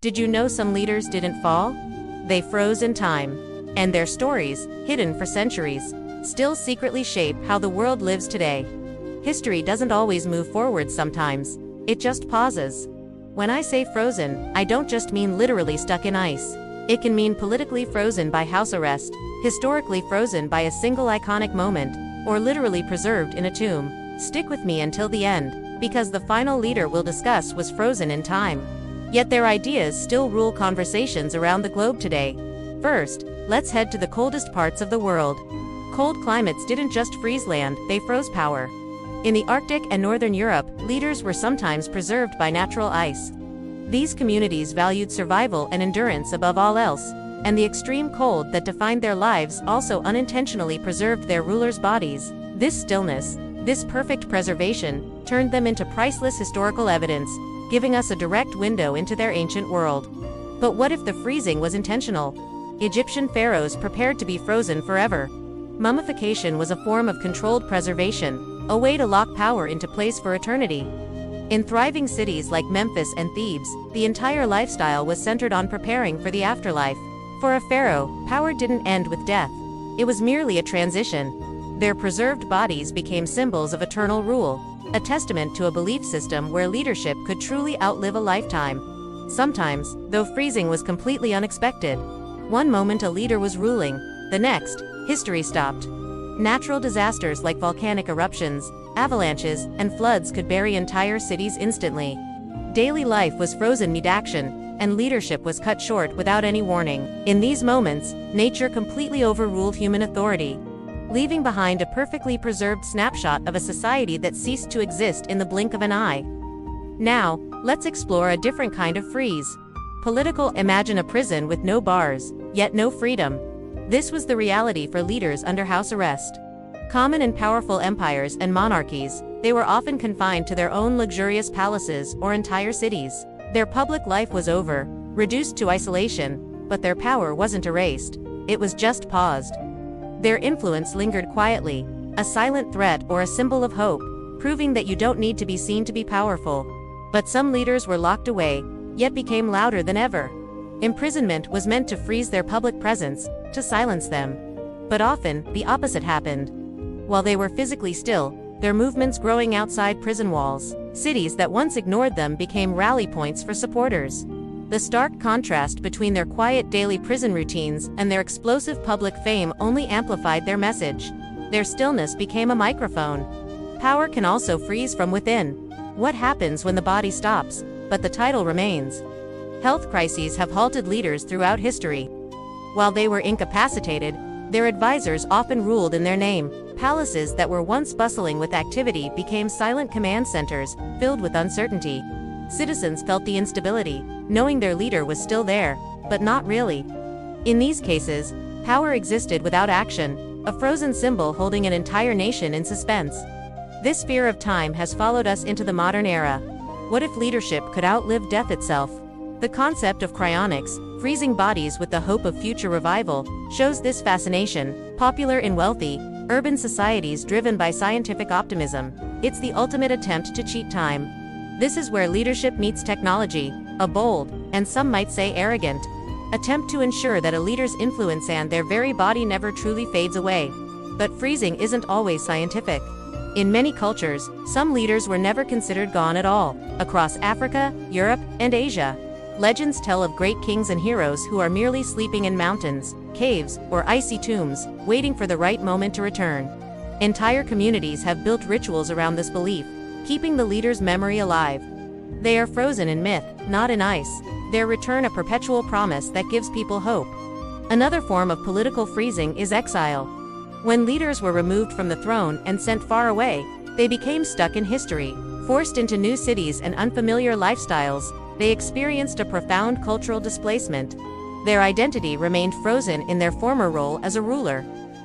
Did you know some leaders didn't fall? They froze in time. And their stories, hidden for centuries, still secretly shape how the world lives today. History doesn't always move forward sometimes. It just pauses. When I say frozen, I don't just mean literally stuck in ice. It can mean politically frozen by house arrest, historically frozen by a single iconic moment, or literally preserved in a tomb. Stick with me until the end, because the final leader we'll discuss was frozen in time. Yet their ideas still rule conversations around the globe today. First, let's head to the coldest parts of the world. Cold climates didn't just freeze land, they froze power. In the Arctic and Northern Europe, leaders were sometimes preserved by natural ice. These communities valued survival and endurance above all else, and the extreme cold that defined their lives also unintentionally preserved their rulers' bodies. This stillness, this perfect preservation, turned them into priceless historical evidence, giving us a direct window into their ancient world. But what if the freezing was intentional? Egyptian pharaohs prepared to be frozen forever. Mummification was a form of controlled preservation, a way to lock power into place for eternity. In thriving cities like Memphis and Thebes, the entire lifestyle was centered on preparing for the afterlife. For a pharaoh, power didn't end with death. It was merely a transition. Their preserved bodies became symbols of eternal rule, a testament to a belief system where leadership could truly outlive a lifetime. Sometimes, though freezing was completely unexpected. One moment a leader was ruling, the next, history stopped. Natural disasters like volcanic eruptions, avalanches, and floods could bury entire cities instantly. Daily life was frozen mid-action, and leadership was cut short without any warning. In these moments, nature completely overruled human authority, leaving behind a perfectly preserved snapshot of a society that ceased to exist in the blink of an eye. Now, let's explore a different kind of freeze. Political. Imagine a prison with no bars, yet no freedom. This was the reality for leaders under house arrest. Common in powerful empires and monarchies, they were often confined to their own luxurious palaces or entire cities. Their public life was over, reduced to isolation, but their power wasn't erased. It was just paused. Their influence lingered quietly, a silent threat or a symbol of hope, proving that you don't need to be seen to be powerful. But some leaders were locked away, yet became louder than ever. Imprisonment was meant to freeze their public presence, to silence them. But often, the opposite happened. While they were physically still, their movements growing outside prison walls. Cities that once ignored them became rally points for supporters. The stark contrast between their quiet daily prison routines and their explosive public fame only amplified their message. Their stillness became a microphone. Power can also freeze from within. What happens when the body stops, but the title remains? Health crises have halted leaders throughout history. While they were incapacitated, their advisors often ruled in their name. Palaces that were once bustling with activity became silent command centers, filled with uncertainty. Citizens felt the instability, knowing their leader was still there, but not really. In these cases, power existed without action, a frozen symbol holding an entire nation in suspense. This fear of time has followed us into the modern era. What if leadership could outlive death itself? The concept of cryonics, freezing bodies with the hope of future revival, shows this fascination, popular in wealthy, urban societies driven by scientific optimism. It's the ultimate attempt to cheat time. This is where leadership meets technology, a bold, and some might say arrogant, attempt to ensure that a leader's influence and their very body never truly fades away. But freezing isn't always scientific. In many cultures, some leaders were never considered gone at all. Across Africa, Europe, and Asia, legends tell of great kings and heroes who are merely sleeping in mountains, caves, or icy tombs, waiting for the right moment to return. Entire communities have built rituals around this belief, keeping the leader's memory alive. They are frozen in myth, not in ice, their return a perpetual promise that gives people hope. Another form of political freezing is exile. When leaders were removed from the throne and sent far away, they became stuck in history. Forced into new cities and unfamiliar lifestyles, they experienced a profound cultural displacement. Their identity remained frozen in their former role as a ruler.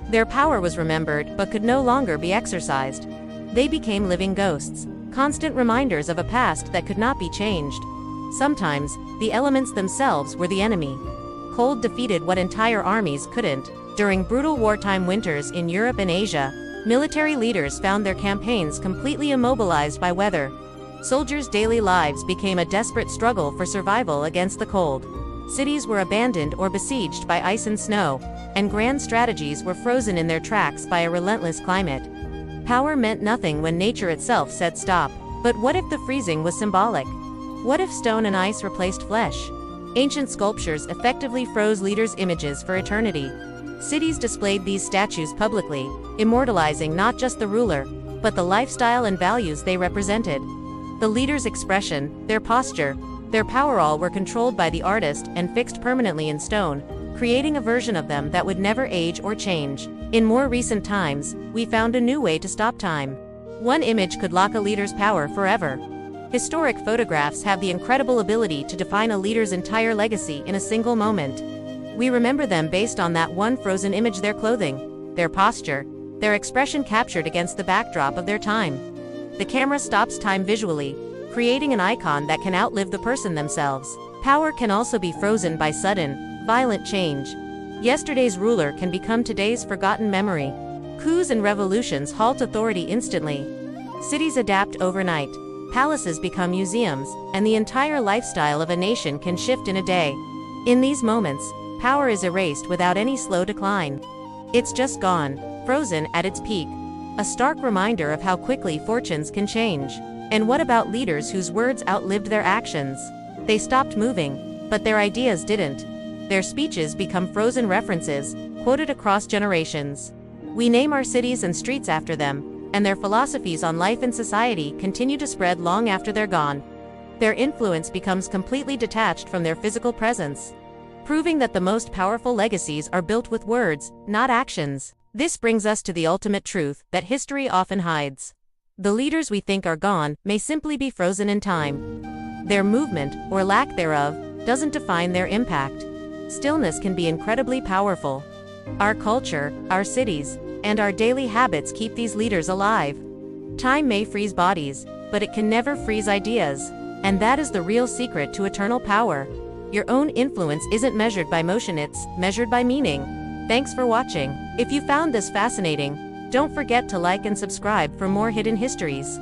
Their power was remembered but could no longer be exercised. They became living ghosts, constant reminders of a past that could not be changed. Sometimes, the elements themselves were the enemy. Cold defeated what entire armies couldn't. During brutal wartime winters in Europe and Asia, military leaders found their campaigns completely immobilized by weather. Soldiers' daily lives became a desperate struggle for survival against the cold. Cities were abandoned or besieged by ice and snow, and grand strategies were frozen in their tracks by a relentless climate. Power meant nothing when nature itself said stop. But what if the freezing was symbolic? What if stone and ice replaced flesh? Ancient sculptures effectively froze leaders' images for eternity. Cities displayed these statues publicly, immortalizing not just the ruler, but the lifestyle and values they represented. The leader's expression, their posture, their power, all were controlled by the artist and fixed permanently in stone, creating a version of them that would never age or change. In more recent times, we found a new way to stop time. One image could lock a leader's power forever. Historic photographs have the incredible ability to define a leader's entire legacy in a single moment. We remember them based on that one frozen image: their clothing, their posture, their expression captured against the backdrop of their time. The camera stops time visually, creating an icon that can outlive the person themselves. Power can also be frozen by sudden, violent change. Yesterday's ruler can become today's forgotten memory. Coups and revolutions halt authority instantly. Cities adapt overnight. Palaces become museums, and the entire lifestyle of a nation can shift in a day. In these moments, power is erased without any slow decline. It's just gone, frozen at its peak. A stark reminder of how quickly fortunes can change. And what about leaders whose words outlived their actions? They stopped moving, but their ideas didn't. Their speeches become frozen references, quoted across generations. We name our cities and streets after them, and their philosophies on life and society continue to spread long after they're gone. Their influence becomes completely detached from their physical presence, proving that the most powerful legacies are built with words, not actions. This brings us to the ultimate truth that history often hides. The leaders we think are gone may simply be frozen in time. Their movement, or lack thereof, doesn't define their impact. Stillness can be incredibly powerful. Our culture, our cities, and our daily habits keep these leaders alive. Time may freeze bodies, but it can never freeze ideas. And that is the real secret to eternal power. Your own influence isn't measured by motion, it's measured by meaning. Thanks for watching. If you found this fascinating, don't forget to like and subscribe for more hidden histories.